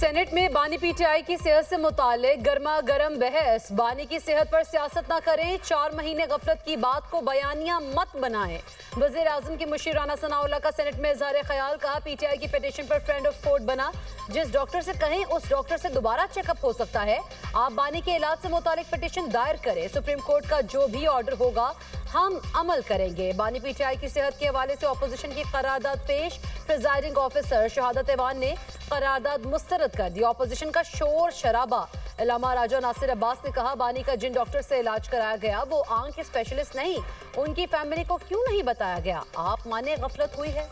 Senate में बानी PTI की सेहत से मुतालिक गर्मा गर्म बहस। बानी की सेहत पर सियासत ना करें, 4 महीने गफलत की बात को बयानिया मत बनाएं। वजीर आजम की मुशीर राना सनाउल्लाह का सेनेट में इजहार ख्याल। कहा पीटीआई की पिटीशन पर फ्रेंड ऑफ कोर्ट बना, जिस डॉक्टर से कहें उस डॉक्टर से दोबारा चेकअप हो सकता है। आप बानी के इलाज से मुतालिक पिटीशन दायर करें, सुप्रीम कोर्ट का जो भी ऑर्डर होगा हम अमल करेंगे। बानी पीटीआई की सेहत के हवाले से ऑपोजिशन की करारदाद पेश। प्रिजाइडिंग ऑफिसर शहादत ऐवान ने करारदाद मुस्तरद कर दी। ऑपोजिशन का शोर शराबा। इलामा राजा नासिर अब्बास ने कहा बानी का जिन डॉक्टर से इलाज कराया गया वो आंख के स्पेशलिस्ट नहीं, उनकी फैमिली को क्यों नहीं बताया गया? आप माने गफलत हुई है?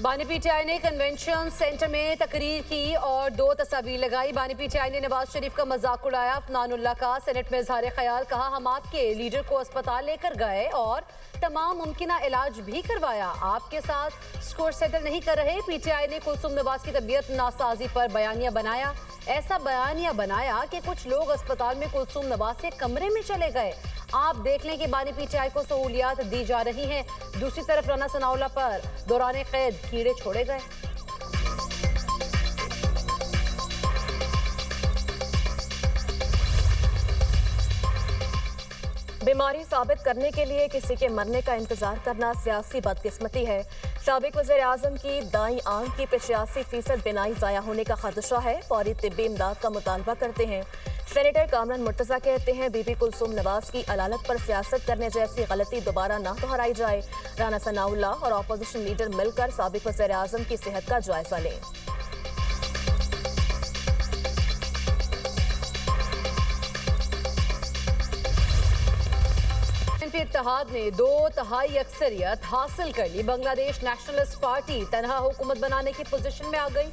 बानी पीटीआई ने कन्वेंशन सेंटर में तकरीर की और 2 तस्वीर लगाई। बानी पीटीआई ने नवाज शरीफ का मजाक उड़ाया। अफनानुल्लाह का सेनेट में इजहार ख्याल। कहा हम आपके लीडर को अस्पताल लेकर गए और तमाम मुमकिन इलाज भी करवाया, आपके साथ स्कोर सेटल नहीं कर रहे। पीटीआई ने कुलसुम नवाज की तबीयत नासाजी पर बयानिया बनाया। ऐसा बयानिया बनाया कि कुछ लोग अस्पताल में कुलसुम नवाज के कमरे में चले गए। आप देख लें कि बानी पीटीआई को सहूलियात दी जा रही हैं। दूसरी तरफ राना सनाउल्लाह पर दौरान कैद कीड़े छोड़े गए। बीमारी साबित करने के लिए किसी के मरने का इंतजार करना सियासी बदकिस्मती है। साबिक वज़ीर आज़म की दाईं आंख की 85% बिनाई ज़ाया होने का खदशा है। फौरी तिब्बी इमदाद का मुतालबा करते हैं। सेनेटर कामरान मुर्तज़ा कहते हैं बीबी कुलसुम नवाज की अदालत पर सियासत करने जैसी गलती दोबारा ना दोहराई जाए। राना सनाउल्लाह और अपोजिशन लीडर मिलकर साबिक वज़ीर आज़म की सेहत का जायजा लें। इत्तेहाद ने 2/3 अक्सरियत हासिल कर ली। बांग्लादेश नेशनलिस्ट पार्टी तनहा हुकूमत बनाने की पोजीशन में आ गई।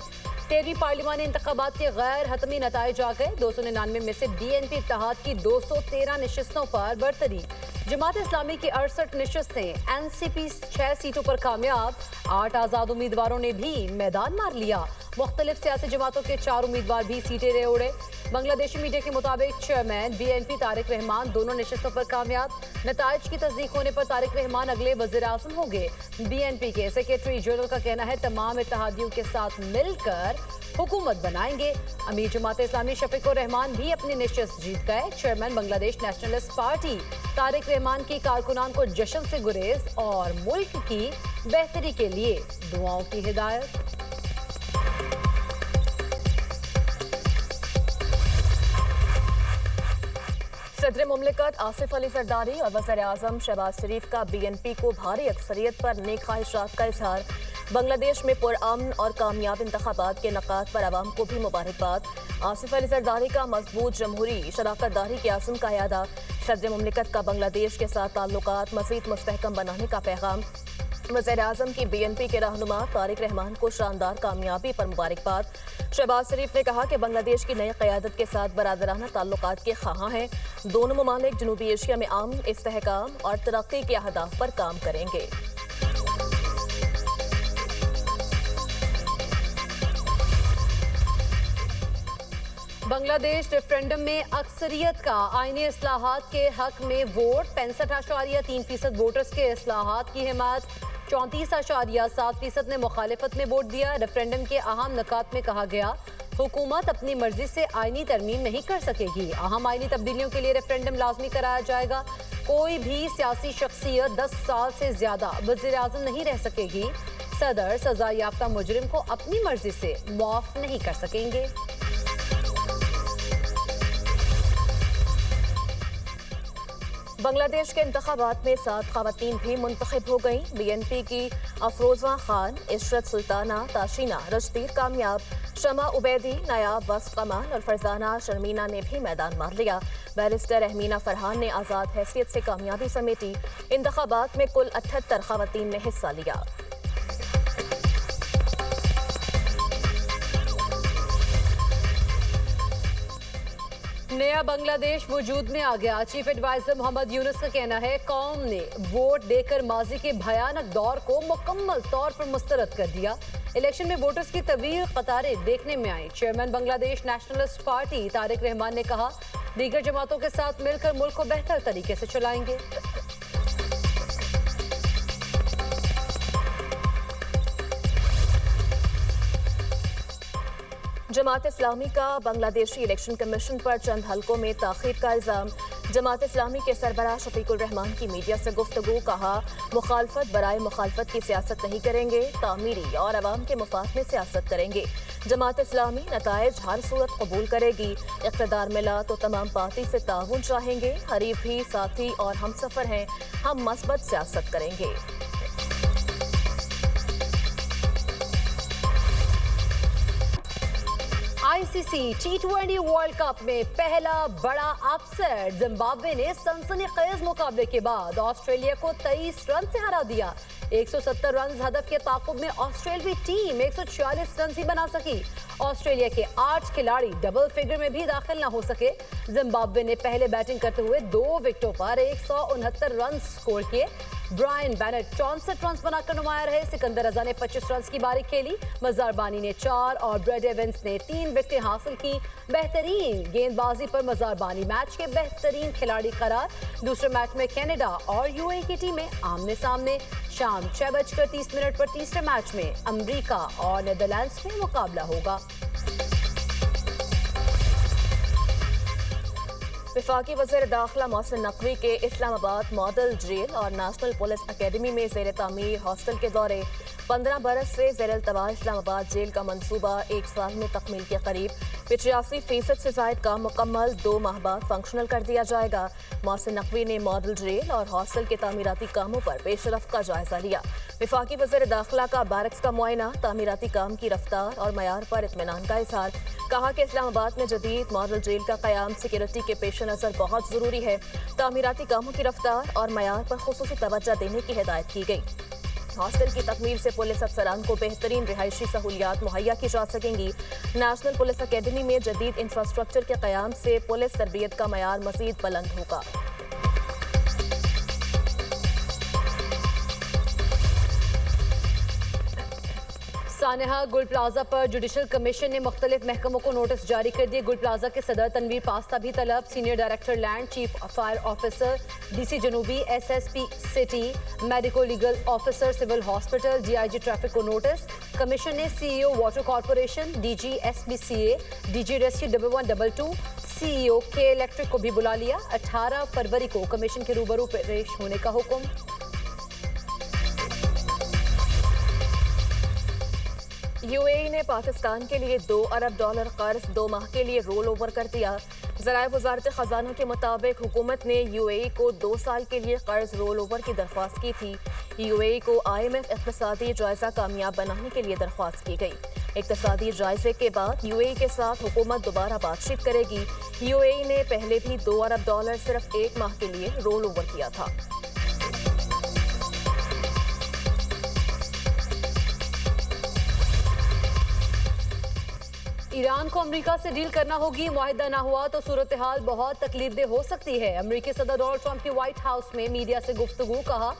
13वीं पार्लिमानी इंतखाबात के गैर हतमी नताइज आ गए। 299 में से बीएनपी इत्तेहाद की 213 नशिस्तों पर बरतरी। जमात इस्लामी की 68 नशिस्तें, एनसीपी 6 सीटों पर कामयाब। 8 आज़ाद उम्मीदवारों ने भी मैदान मार लिया। मुख्तलिफ सियासी जमातों के 4 उम्मीदवार भी सीटें ले उड़े। बांग्लादेशी मीडिया के मुताबिक चेयरमैन बीएनपी तारिक रहमान दोनों नशिस्तों पर कामयाब। नताइज की तस्दीक होने पर तारिक रहमान अगले वज़ीर आज़म होंगे। बीएनपी के सेक्रेटरी जनरल का कहना है तमाम इत्तेहादियों के साथ मिलकर हुकूमत बनाएंगे। अमीर जमात इस्लामी शफीकुर रहमान भी अपनी नशिस्त जीत गए। Chairman Bangladesh Nationalist Party Tariq Rahman की कारकुनान को जश्न से गुरेज और मुल्क की बेहतरी के लिए दुआओं की हिदायत। सदर मुमलिकत आसिफ अली जरदारी और वज़ीर आज़म शहबाज शरीफ का बीएनपी को भारी अक्सरियत पर नेक ख्वाहिशात का इजहार। बांग्लादेश में पुरअमन और कामयाब इंतखाबात के नकात पर आवाम को भी मुबारकबाद। आसिफ अली जरदारी का मजबूत जमहूरी शराकतदारी के आज़म का यादा। सदर मुमलिकत का बांग्लादेश के साथ ताल्लुकात मज़ीद मुस्तहकम बनाने का पैगाम। वज़ीर आज़म की बीएनपी के रहनुमा तारिक रहमान को शानदार कामयाबी पर मुबारकबाद। शहबाज शरीफ ने कहा कि बांग्लादेश की नई क़यादत के साथ बरादराना ताल्लुकात के ख़्वाहां हैं। दोनों ममालिक जनूबी एशिया में अमन, इस्तेहकाम और तरक्की के अहदाफ पर काम करेंगे। बांग्लादेश रेफरेंडम में अक्सरियत का आईनी इस्लाहात के हक में वोट। 65.3% वोटर्स के इस्लाहात की हिमायत। 34.7% ने मुखालिफत में वोट दिया। रेफरेंडम के अहम नकात में कहा गया हुकूमत अपनी मर्जी से आईनी तरमीम नहीं कर सकेगी। अहम आईनी तब्दीलियों के लिए रेफरेंडम लाजमी कराया जाएगा। कोई भी सियासी शख्सियत 10 साल से ज्यादा वज़ीर आज़म नहीं रह सकेगी। सदर सजा याफ्ता मुजरिम को अपनी मर्जी से मुआफ नहीं कर सकेंगे। बांग्लादेश के इंतखाबात में 7 खवातीन भी मुंतखब हो गईं। बीएनपी की अफरोजा खान, इशरत सुल्ताना, ताशीना रशदीर कामयाब। शमा उबैदी, नायाब वस्फ कमान और फरजाना शर्मीना ने भी मैदान मार लिया। बैरिस्टर रहमीना फरहान ने आज़ाद हैसियत से कामयाबी समेटी। इंतखाबात में कुल 78 खवातीन ने हिस्सा लिया। नया बांग्लादेश वजूद में आ गया। चीफ एडवाइजर मोहम्मद यूनुस का कहना है कौम ने वोट देकर माजी के भयानक दौर को मुकम्मल तौर पर मुस्तरद कर दिया। इलेक्शन में वोटर्स की तवील कतारें देखने में आई। Chairman Bangladesh Nationalist Party Tariq Rahman ने कहा दीगर जमातों के साथ मिलकर मुल्क को बेहतर तरीके से चलाएंगे। जमात इस्लामी का बांग्लादेशी इलेक्शन कमीशन पर चंद हलकों में ताखीर का इल्जाम। जमात इस्लामी के सरबराह शफीकुर रहमान की मीडिया से गुफ्तगू, कहा मुखालफत बराए मुखालफत की सियासत नहीं करेंगे, तामीरी और अवाम के मफाद में सियासत करेंगे। जमात इस्लामी नताइज हर सूरत कबूल करेगी, इक़्तिदार मिला तो तमाम पार्टी से ताउन चाहेंगे, हरीफ भी साथी और हम सफ़र हैं, हम मस्बत सियासत करेंगे। आईसीसी T20 वर्ल्ड कप में पहला बड़ा अपसेट, जिम्बाब्वे ने सनसनीखेज मुकाबले के बाद ऑस्ट्रेलिया को 23 रन से हरा दिया। 170 रन हदफ के ताकुब में ऑस्ट्रेलियाई टीम 146 रन ही बना सकी। ऑस्ट्रेलिया के 8 खिलाड़ी डबल फिगर में भी दाखिल न हो सके। जिम्बाब्वे ने पहले बैटिंग करते हुए 2 विकेटों पर 169 रन स्कोर किए। ब्रायन बेनेट 64 रन बनाकर नुमाया रहे। सिकंदर रजा ने 25 रन की बारी खेली। मजार बानी ने 4 और ब्रेड एवंस ने 3 विकेटें हासिल की। बेहतरीन गेंदबाजी पर मजार बानी मैच के बेहतरीन खिलाड़ी करार। दूसरे मैच में कनाडा और यूएई की टीमें आमने सामने। शाम 6:30 पर तीसरे मैच में अमेरिका और नेदरलैंड्स में मुकाबला होगा। वफाकी वज़ीर दाखिला मोहसिन नकवी के इस्लामाबाद मॉडल जेल और नेशनल पुलिस अकेडमी में ज़ेर तामीर हॉस्टल के दौरे। 15 बरस से ज़ेर अल्तवा इस्लामाबाद जेल का मंसूबा 1 साल में तकमील के करीब। 85% से ज़ायद काम मुकम्मल, 2 माह बाद फंक्शनल कर दिया जाएगा। मोहसिन नकवी ने मॉडल जेल और हॉस्टल के तामीराती कामों पर पेशरफ्त का जायजा लिया। वफाकी वज़ीर दाखिला का बैरक्स का मुआयना, तामीराती काम की रफ्तार और मयार पर इत्मीनान का इज़हार। कहा कि इस्लामाबाद में जदीद मॉडल जेल का क़याम सिक्योरिटी के पेश नज़र बहुत ज़रूरी है। तामीराती कामों की रफ्तार और मयार पर खुसूसी तवज्जो देने की हिदायत की गई। हॉस्टल की तकमील से पुलिस अफसरान को बेहतरीन रिहायशी सहूलियात मुहैया की जा सकेंगी। नेशनल पुलिस अकेडमी में जदीद इंफ्रास्ट्रक्चर के क़याम से पुलिस तरबियत का मयार मज़ीद बुलंद होगा। सानेहा गुल प्लाजा पर जुडिशल कमीशन ने मुख्तलिफ महकमों को नोटिस जारी कर दिए। गुल प्लाजा के सदर तनवीर पास्ता भी तलब। Senior director land, chief fire officer DC जनूबी, SSP city, medico legal officer civil hospital, DIG traffic को नोटिस। कमीशन ने CEO water corporation, DG SBCA, DG rescue 1122, CEO K Electric को भी बुला लिया। 18 फरवरी को कमीशन के रूबरू पेश होने का हुक्म। यूएई ने पाकिस्तान के लिए $2 अरब कर्ज 2 माह के लिए रोल ओवर कर दिया। ज़राए वज़ारत ख़जाना के मुताबिक हुकूमत ने यूएई को 2 साल के लिए कर्ज रोल ओवर की दरख्वास्त की थी। यूएई को IMF इक़्तिसादी जायज़ा कामयाब बनाने के लिए दरख्वास्त की गई। इक़्तिसादी जायज़े के बाद यूएई के साथ हुकूमत दोबारा बातचीत करेगी। यूएई ने पहले भी $2 अरब सिर्फ 1 माह के लिए रोल ओवर किया था। ईरान को अमेरिका से डील करना होगी। मुआहिदा ना हुआ तो सूरत हाल बहुत तकलीफदेह हो सकती है। अमेरिकी सदर डोनाल्ड ट्रंप की व्हाइट हाउस में मीडिया से गुफ्तगू, कहा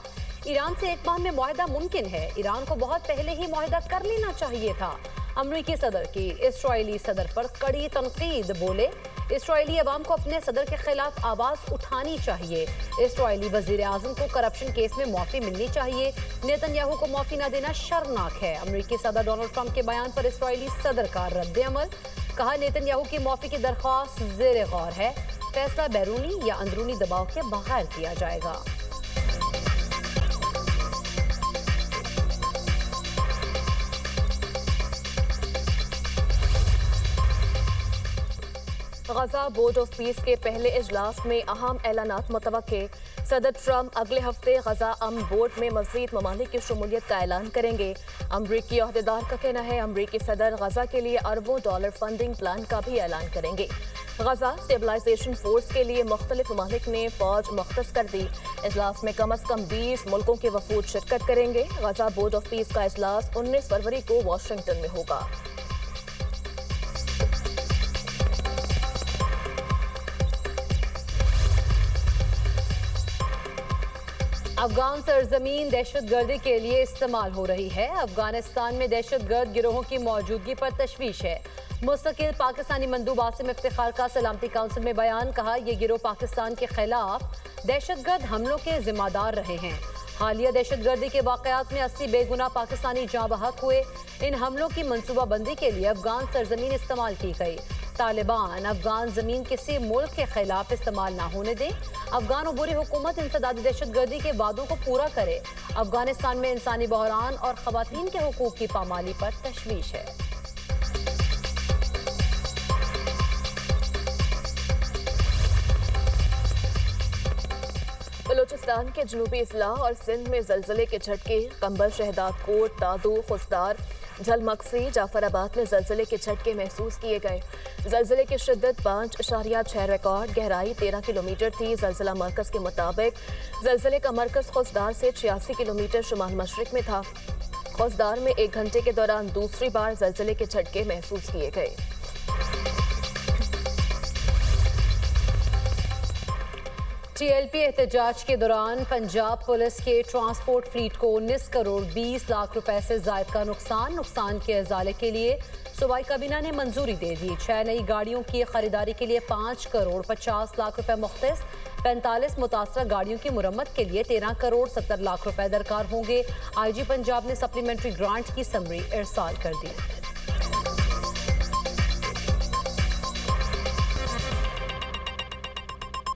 ईरान से 1 माह में मुआहिदा मुमकिन है। ईरान को बहुत पहले ही मुआहिदा कर लेना चाहिए था। अमेरिकी सदर की इस्राएली सदर पर कड़ी तनकीद, बोले इस्राएली अवाम को अपने सदर के खिलाफ आवाज उठानी चाहिए। इस्राएली वजीर आजम को करप्शन केस में माफी मिलनी चाहिए। नेतन्याहू को माफी न देना शर्मनाक है। अमेरिकी सदर डोनाल्ड ट्रंप के बयान पर इस्राएली सदर का रद्द अमल, कहा नेतन्याहू की माफी की दरख्वास्त ज़ेर गौर है। फैसला बैरूनी या अंदरूनी दबाव के बगैर किया जाएगा। गजा बोर्ड ऑफ पीस के पहले इजलास में अहम ऐलानात मुतवक्के। सदर ट्रंप अगले हफ्ते गजा अमन बोर्ड में मज़ीद ममालिक की शमूलियत का ऐलान करेंगे। अमरीकी अहदेदार का कहना है अमरीकी सदर गजा के लिए अरबों डॉलर फंडिंग प्लान का भी ऐलान करेंगे। गजा स्टेबलाइजेशन फोर्स के लिए मुख्तलिफ ममालिक ने फौज मुख्तस कर दी। इजलास में कम अज़ कम 20 मुल्कों के वफूद शिरकत करेंगे। गजा बोर्ड ऑफ पीस का इजलास 19 फरवरी को वाशिंगटन में होगा। अफगान सरजमीन दहशतगर्दी के लिए इस्तेमाल हो रही है। अफगानिस्तान में दहशतगर्द गिरोहों की मौजूदगी पर तशवीश है। मुस्तकिल पाकिस्तानी मंदूब आसिम इफ्तिखार का सलामती काउंसिल में बयान, कहा यह गिरोह पाकिस्तान के खिलाफ दहशतगर्द हमलों के जिम्मेदार रहे हैं। हालिया दहशतगर्दी के वाकयात में 80 बेगुनाह पाकिस्तानी जाँ बहक हुए। इन हमलों की मनसूबाबंदी के लिए अफगान सरजमीन इस्तेमाल की गई। तालिबान अफगान जमीन किसी मुल्क के खिलाफ इस्तेमाल ना होने दें। अफगान अबूरी हुकूमत इंसदादी दहशतगर्दी के वादों को पूरा करे। अफगानिस्तान में इंसानी बहरान और खवातीन के हुकूक की पामाली पर तशवीश है। बलूचिस्तान के जनूबी इजला और सिंध में जलजले के झटके। कंबल, शहदादकोट, दादू, खुसदार, झलमक्सी, जाफराबाद में जलजले के झटके महसूस किए गए। जलजले की शिद्दत 5.6 रिकॉर्ड, गहराई 13 किलोमीटर थी। जलजला मरकज के मुताबिक जलजले का मरकज खुसदार से 86 किलोमीटर शुमाल मशरिक में था। खुसदार में 1 घंटे के दौरान दूसरी बार जलजले के झटके महसूस किए गए। TLP एहतजाज के दौरान पंजाब पुलिस के ट्रांसपोर्ट फ्लीट को 19 करोड़ 20 लाख रुपए से जायद का नुकसान के अजाले के लिए सूबाई काबीना ने मंजूरी दे दी। 6 नई गाड़ियों की खरीदारी के लिए 5 करोड़ 50 लाख रुपए मुख्तस, 45 मुतासरा गाड़ियों की मुरम्मत के लिए 13 करोड़ 70 लाख रुपए दरकार होंगे। IG पंजाब ने सप्लीमेंट्री ग्रांट की समरी इरसाल कर दी।